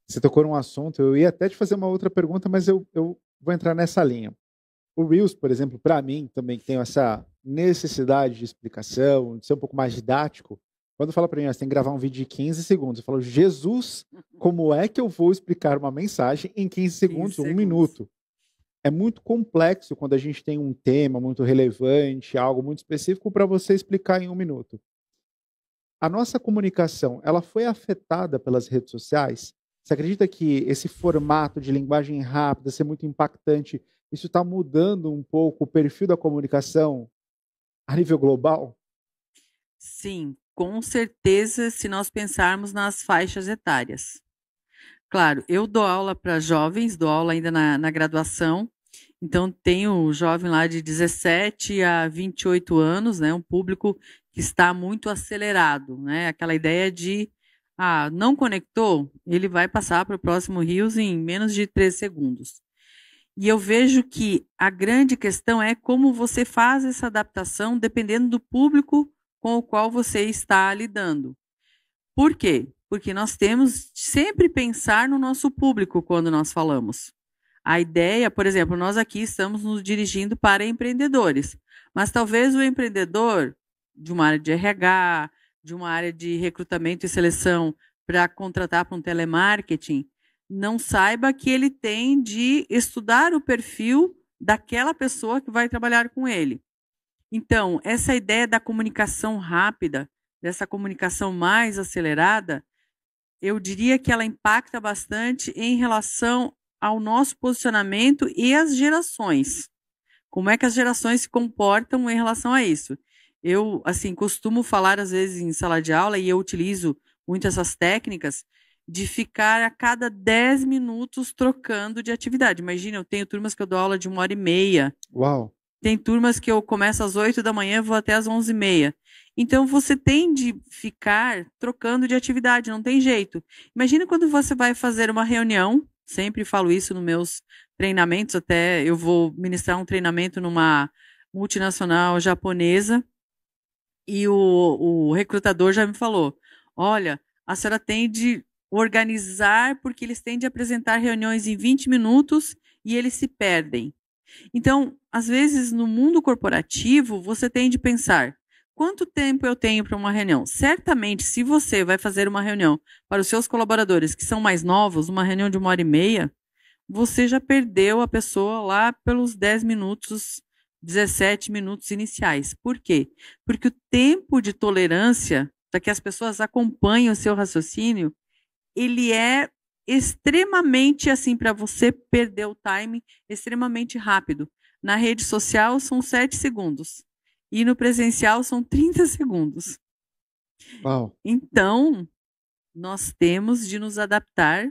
Você tocou num assunto, eu ia até te fazer uma outra pergunta, mas eu vou entrar nessa linha. O Reels, por exemplo, para mim, também que tenho essa necessidade de explicação, de ser um pouco mais didático, quando fala para mim: "Ó, você tem que gravar um vídeo de 15 segundos", eu falo: "Jesus, como é que eu vou explicar uma mensagem em 15 15 segundos, um segundos. minuto?". É muito complexo quando a gente tem um tema muito relevante, algo muito específico para você explicar em um minuto. A nossa comunicação, ela foi afetada pelas redes sociais? Você acredita que esse formato de linguagem rápida, ser muito impactante, isso está mudando um pouco o perfil da comunicação a nível global? Sim, com certeza, se nós pensarmos nas faixas etárias. Claro, eu dou aula para jovens, dou aula ainda na graduação, então tenho um jovem lá de 17 a 28 anos, né, um público que está muito acelerado, né, aquela ideia de, não conectou, ele vai passar para o próximo Reels em menos de 3 segundos. E eu vejo que a grande questão é como você faz essa adaptação dependendo do público com o qual você está lidando. Por quê? Porque nós temos sempre pensar no nosso público quando nós falamos. A ideia, por exemplo, nós aqui estamos nos dirigindo para empreendedores, mas talvez o empreendedor de uma área de RH, de uma área de recrutamento e seleção para contratar para um telemarketing, não saiba que ele tem de estudar o perfil daquela pessoa que vai trabalhar com ele. Então, essa ideia da comunicação rápida, dessa comunicação mais acelerada, eu diria que ela impacta bastante em relação ao nosso posicionamento e às gerações. Como é que as gerações se comportam em relação a isso? Eu, assim, costumo falar às vezes em sala de aula e eu utilizo muito essas técnicas de ficar a cada 10 minutos trocando de atividade. Imagina, eu tenho turmas que eu dou aula de 1h30, Uau! tem turmas que eu começo às 8 da manhã e vou até às 11h30. Então, você tem de ficar trocando de atividade, não tem jeito. Imagina quando você vai fazer uma reunião, sempre falo isso nos meus treinamentos, até eu vou ministrar um treinamento numa multinacional japonesa, e o recrutador já me falou: olha, a senhora tem de organizar, porque eles têm de apresentar reuniões em 20 minutos e eles se perdem. Então, às vezes, no mundo corporativo, você tem de pensar: quanto tempo eu tenho para uma reunião? Certamente, se você vai fazer uma reunião para os seus colaboradores que são mais novos, uma reunião de 1h30, você já perdeu a pessoa lá pelos 10 minutos, 17 minutos iniciais. Por quê? Porque o tempo de tolerância para que as pessoas acompanhem o seu raciocínio, ele é extremamente assim, para você perder o time, extremamente rápido. Na rede social são 7 segundos e no presencial são 30 segundos. Uau! Então, nós temos de nos adaptar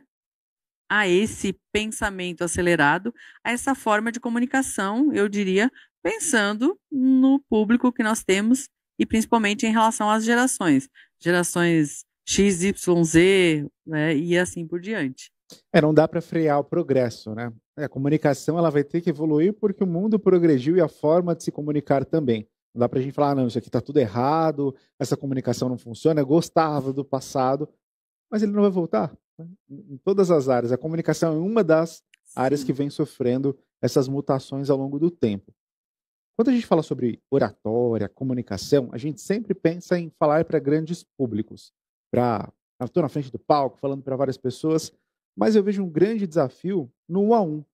a esse pensamento acelerado, a essa forma de comunicação, eu diria, pensando no público que nós temos e principalmente em relação às gerações X, Y, Z, né, e assim por diante. Não dá para frear o progresso, né. A comunicação ela vai ter que evoluir, porque o mundo progrediu e a forma de se comunicar também. Não dá para a gente falar: "Não, isso aqui está tudo errado, essa comunicação não funciona, eu gostava do passado", mas ele não vai voltar, né, em todas as áreas. A comunicação é uma das áreas que Sim, vem sofrendo essas mutações ao longo do tempo. Quando a gente fala sobre oratória, comunicação, a gente sempre pensa em falar para grandes públicos, para estou na frente do palco falando para várias pessoas, mas eu vejo um grande desafio no um a um.